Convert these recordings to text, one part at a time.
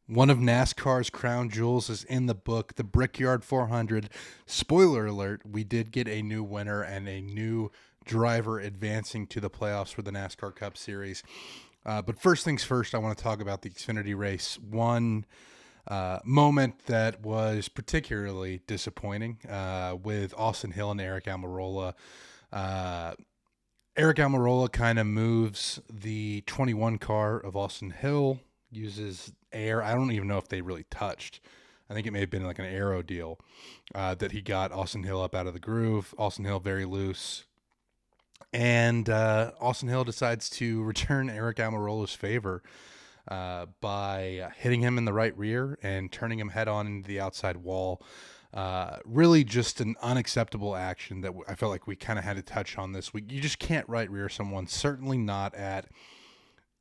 One of NASCAR's crown jewels is in the book, the Brickyard 400. Spoiler alert, we did get a new winner and a new driver advancing to the playoffs for the NASCAR Cup Series. But first things first, I want to talk about the Xfinity race. One moment that was particularly disappointing with Austin Hill and Eric Almirola. Eric Almirola kind of moves the 21 car of Austin Hill, uses air. I don't even know if they really touched. I think it may have been like an aero deal that he got Austin Hill up out of the groove. Austin Hill very loose. And Austin Hill decides to return Eric Almirola's favor by hitting him in the right rear and turning him head on into the outside wall. Really just an unacceptable action that I felt like we kind of had to touch on this week. You just can't right rear someone, certainly not at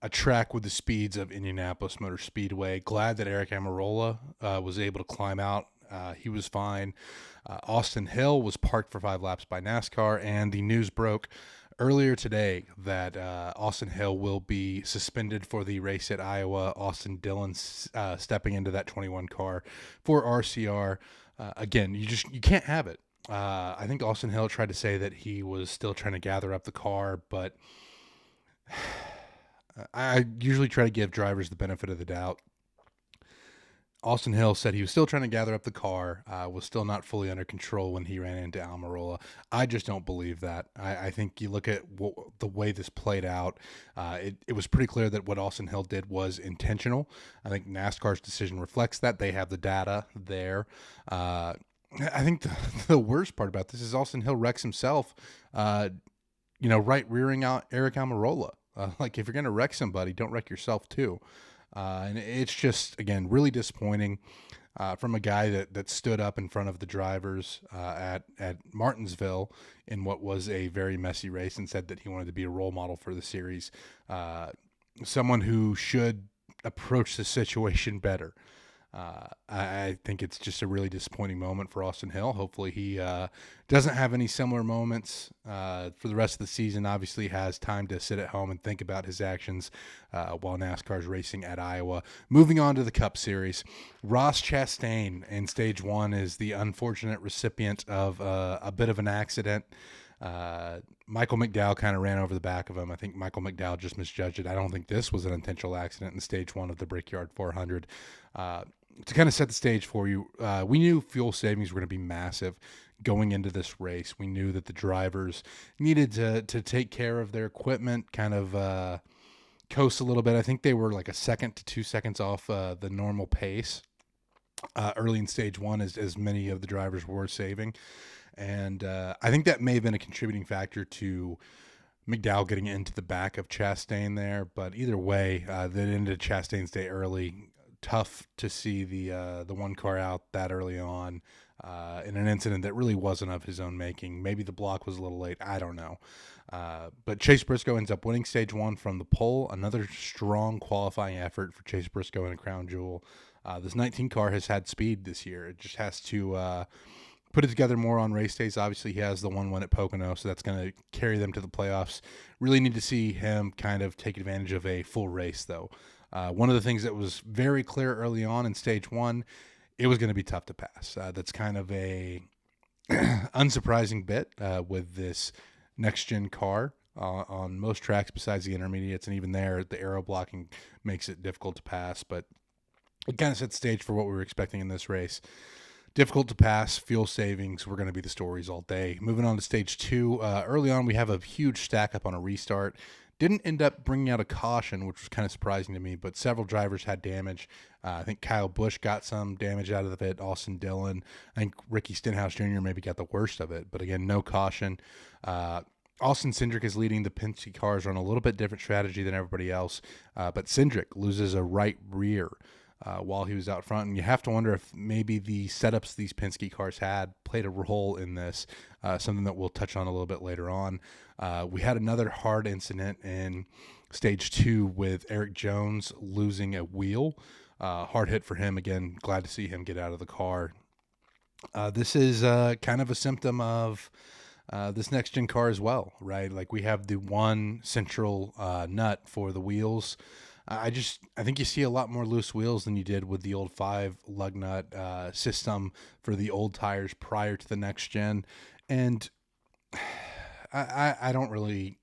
a track with the speeds of Indianapolis Motor Speedway. Glad that Eric Almirola was able to climb out. He was fine. Austin Hill was parked for 5 laps by NASCAR, and the news broke earlier today that Austin Hill will be suspended for the race at Iowa. Austin Dillon stepping into that 21 car for RCR. Again, you can't have it. I think Austin Hill tried to say that he was still trying to gather up the car, but I usually try to give drivers the benefit of the doubt. Austin Hill said he was still trying to gather up the car, was still not fully under control when he ran into Almirola. I just don't believe that. I think you look at the way this played out, it was pretty clear that what Austin Hill did was intentional. I think NASCAR's decision reflects that. They have the data there. I think the worst part about this is Austin Hill wrecks himself, right rearing out Eric Almirola. Like, if you're going to wreck somebody, don't wreck yourself too. And it's just, again, really disappointing from a guy that stood up in front of the drivers at Martinsville in what was a very messy race and said that he wanted to be a role model for the series. Someone who should approach the situation better. I think it's just a really disappointing moment for Austin Hill. Hopefully he doesn't have any similar moments for the rest of the season. Obviously he has time to sit at home and think about his actions while NASCAR's racing at Iowa. Moving on to the Cup Series, Ross Chastain in Stage 1 is the unfortunate recipient of a bit of an accident. Michael McDowell kind of ran over the back of him. I think Michael McDowell just misjudged it. I don't think this was an intentional accident in Stage 1 of the Brickyard 400. To kind of set the stage for you, we knew fuel savings were going to be massive going into this race. We knew that the drivers needed to take care of their equipment, kind of coast a little bit. I think they were like a second to 2 seconds off the normal pace early in Stage 1, as many of the drivers were saving. And I think that may have been a contributing factor to McDowell getting into the back of Chastain there. But either way, that ended Chastain's day early. Tough to see the one car out that early on in an incident that really wasn't of his own making. Maybe the block was a little late. I don't know. But Chase Briscoe ends up winning Stage 1 from the pole. Another strong qualifying effort for Chase Briscoe in a crown jewel. This 19 car has had speed this year. It just has to put it together more on race days. Obviously, he has the 1 at Pocono, so that's going to carry them to the playoffs. Really need to see him kind of take advantage of a full race, though. One of the things that was very clear early on in Stage 1, it was going to be tough to pass. That's kind of a unsurprising bit with this next-gen car on most tracks besides the intermediates, and even there, the aero blocking makes it difficult to pass, but it kind of set the stage for what we were expecting in this race. Difficult to pass, fuel savings were going to be the stories all day. Moving on to Stage 2, early on we have a huge stack up on a restart. Didn't end up bringing out a caution, which was kind of surprising to me, but several drivers had damage. I think Kyle Busch got some damage out of it, Austin Dillon. I think Ricky Stenhouse Jr. maybe got the worst of it, but again, no caution. Austin Cindric is leading the Penske cars on a little bit different strategy than everybody else, but Cindric loses a right rear while he was out front. And you have to wonder if maybe the setups these Penske cars had played a role in this, something that we'll touch on a little bit later on. We had another hard incident in Stage 2 with Eric Jones losing a wheel. Hard hit for him. Again, glad to see him get out of the car. This is kind of a symptom of this next-gen car as well, right? Like, we have the one central nut for the wheels I think you see a lot more loose wheels than you did with the old 5 lug nut system for the old tires prior to the next gen. And I don't really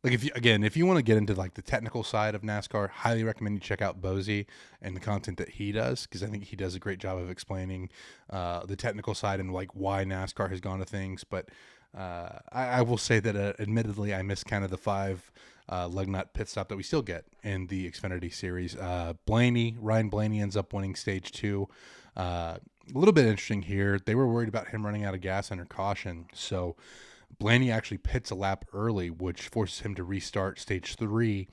like, if you want to get into like the technical side of NASCAR, highly recommend you check out Bozy and the content that he does, because I think he does a great job of explaining the technical side and like why NASCAR has gone to things. But I will say that admittedly I miss kind of the 5 lug nut pit stop that we still get in the Xfinity series. Ryan Blaney ends up winning stage 2. A little bit interesting here. They were worried about him running out of gas under caution, so Blaney actually pits a lap early, which forces him to restart stage 3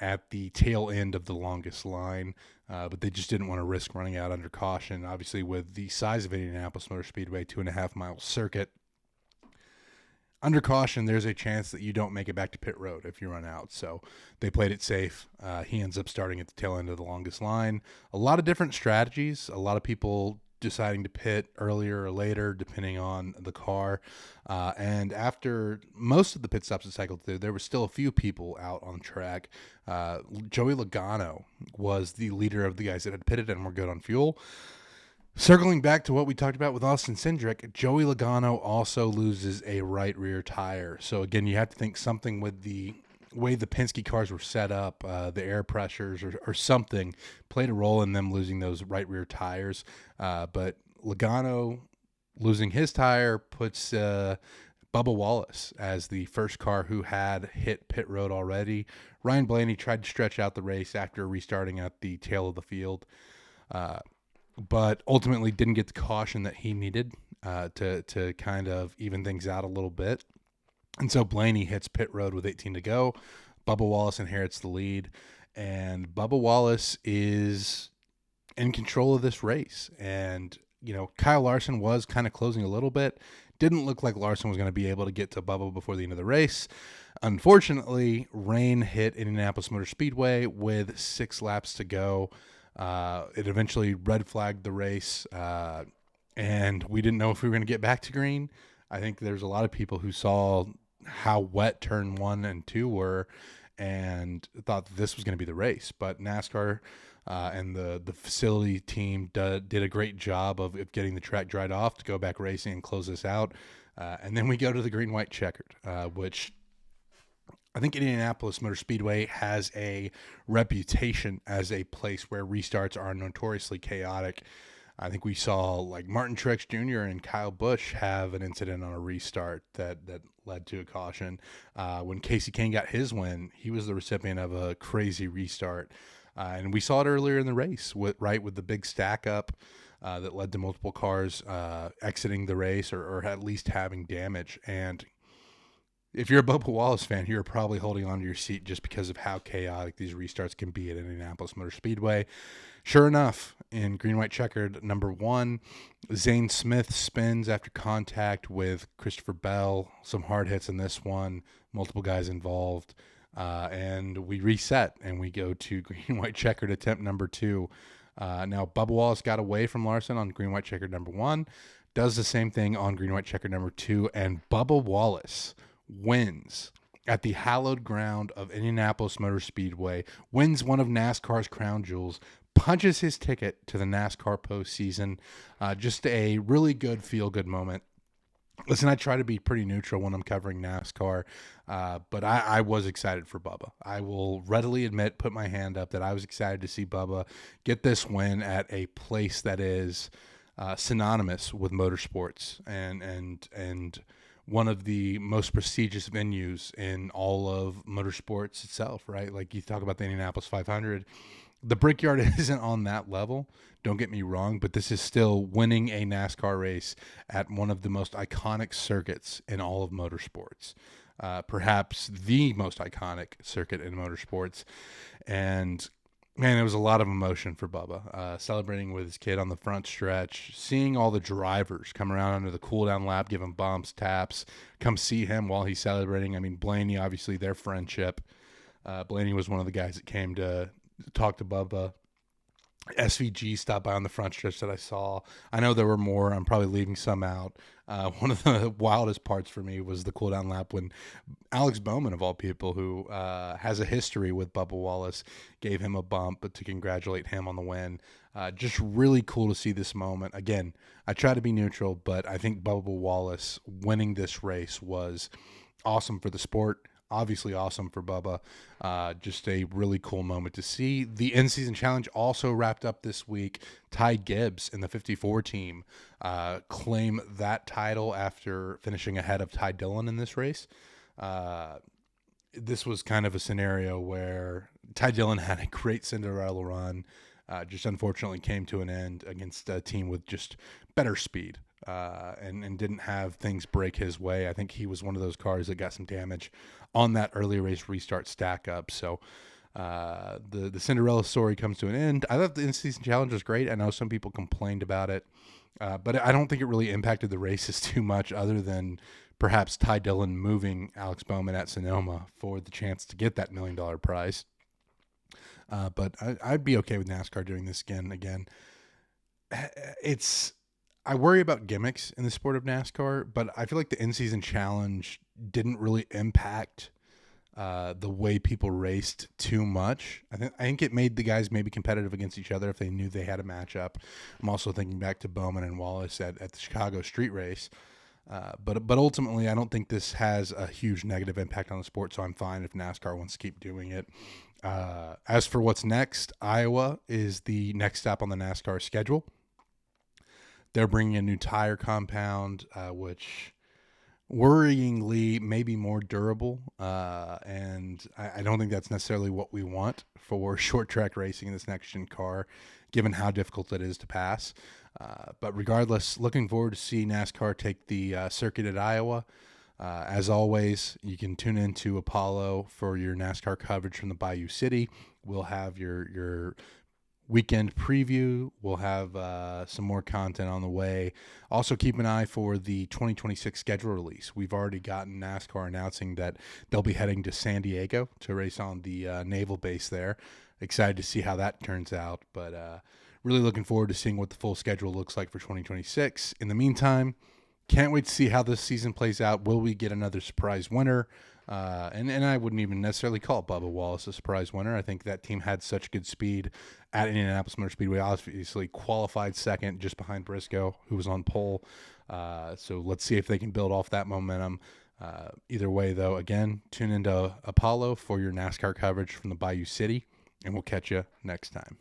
at the tail end of the longest line. But they just didn't want to risk running out under caution. Obviously, with the size of Indianapolis Motor Speedway, 2.5-mile circuit, under caution, there's a chance that you don't make it back to pit road if you run out. So they played it safe. He ends up starting at the tail end of the longest line. A lot of different strategies. A lot of people deciding to pit earlier or later, depending on the car. And after most of the pit stops that cycled through, there were still a few people out on track. Joey Logano was the leader of the guys that had pitted and were good on fuel. Circling back to what we talked about with Austin Cindric, Joey Logano also loses a right rear tire. So again, you have to think something with the way the Penske cars were set up, the air pressures or something played a role in them losing those right rear tires. But Logano losing his tire puts Bubba Wallace as the first car who had hit pit road already. Ryan Blaney tried to stretch out the race after restarting at the tail of the field, but ultimately didn't get the caution that he needed to kind of even things out a little bit. And so Blaney hits pit road with 18 to go. Bubba Wallace inherits the lead, and Bubba Wallace is in control of this race. And, you know, Kyle Larson was kind of closing a little bit. Didn't look like Larson was going to be able to get to Bubba before the end of the race. Unfortunately, rain hit Indianapolis Motor Speedway with 6 laps to go. It eventually red flagged the race, and we didn't know if we were going to get back to green. I think there's a lot of people who saw how wet turn 1 and 2 were and thought that this was going to be the race. But NASCAR and the facility team did a great job of getting the track dried off to go back racing and close this out. And then we go to the green-white checkered, which I think Indianapolis Motor Speedway has a reputation as a place where restarts are notoriously chaotic. I think we saw like Martin Truex Jr. and Kyle Busch have an incident on a restart that led to a caution. When Casey Kane got his win, he was the recipient of a crazy restart. And we saw it earlier in the race with the big stack up that led to multiple cars exiting the race or at least having damage. And if you're a Bubba Wallace fan, you're probably holding on to your seat just because of how chaotic these restarts can be at Indianapolis Motor Speedway. Sure enough, in green-white checkered number 1, Zane Smith spins after contact with Christopher Bell. Some hard hits in this one, multiple guys involved, and we reset and we go to green-white checkered attempt number 2. Now, Bubba Wallace got away from Larson on green-white checkered number 1, does the same thing on green-white checkered number 2, and Bubba Wallace wins at the hallowed ground of Indianapolis Motor Speedway, wins one of NASCAR's crown jewels, punches his ticket to the NASCAR postseason. Just a really good feel-good moment. Listen, I try to be pretty neutral when I'm covering NASCAR, but I was excited for Bubba. I will readily admit, put my hand up, that I was excited to see Bubba get this win at a place that is synonymous with motorsports and one of the most prestigious venues in all of motorsports itself, right? Like you talk about the Indianapolis 500. The Brickyard isn't on that level, don't get me wrong, but this is still winning a NASCAR race at one of the most iconic circuits in all of motorsports. Perhaps the most iconic circuit in motorsports. And man, it was a lot of emotion for Bubba, celebrating with his kid on the front stretch, seeing all the drivers come around under the cool-down lap, give him bumps, taps, come see him while he's celebrating. I mean, Blaney, obviously, their friendship. Blaney was one of the guys that came to talk to Bubba SVG stopped by on the front stretch that I saw. I know there were more. I'm probably leaving some out. One of the wildest parts for me was the cool down lap when Alex Bowman, of all people, who has a history with Bubba Wallace, gave him a bump to congratulate him on the win. Just really cool to see this moment. Again, I try to be neutral, but I think Bubba Wallace winning this race was awesome for the sport. Obviously awesome for Bubba. Just a really cool moment to see. The in-season challenge also wrapped up this week. Ty Gibbs in the 54 team claim that title after finishing ahead of Ty Dillon in this race. This was kind of a scenario where Ty Dillon had a great Cinderella run, just unfortunately came to an end against a team with just better speed. And didn't have things break his way. I think he was one of those cars that got some damage on that early race restart stack up. So the Cinderella story comes to an end. I thought the in-season challenge was great. I know some people complained about it, but I don't think it really impacted the races too much other than perhaps Ty Dillon moving Alex Bowman at Sonoma for the chance to get that $1 million prize. But I'd be okay with NASCAR doing this again. I worry about gimmicks in the sport of NASCAR, but I feel like the in-season challenge didn't really impact the way people raced too much. I think it made the guys maybe competitive against each other if they knew they had a matchup. I'm also thinking back to Bowman and Wallace at the Chicago street race. But ultimately, I don't think this has a huge negative impact on the sport, so I'm fine if NASCAR wants to keep doing it. As for what's next, Iowa is the next stop on the NASCAR schedule. They're bringing a new tire compound, which worryingly may be more durable. And I don't think that's necessarily what we want for short track racing in this next gen car, given how difficult it is to pass. But regardless, looking forward to see NASCAR take the circuit at Iowa. As always, you can tune into Apollo for your NASCAR coverage from the Bayou City. We'll have your weekend preview. We'll have some more content on the way. Also, keep an eye for the 2026 schedule release. We've already gotten NASCAR announcing that they'll be heading to San Diego to race on the naval base there. Excited to see how that turns out, but really looking forward to seeing what the full schedule looks like for 2026. In the meantime, can't wait to see how this season plays out. Will we get another surprise winner? And I wouldn't even necessarily call Bubba Wallace a surprise winner. I think that team had such good speed at Indianapolis Motor Speedway. Obviously qualified second just behind Briscoe, who was on pole. So let's see if they can build off that momentum. Either way, though, again, tune into Apollo for your NASCAR coverage from the Bayou City, and we'll catch you next time.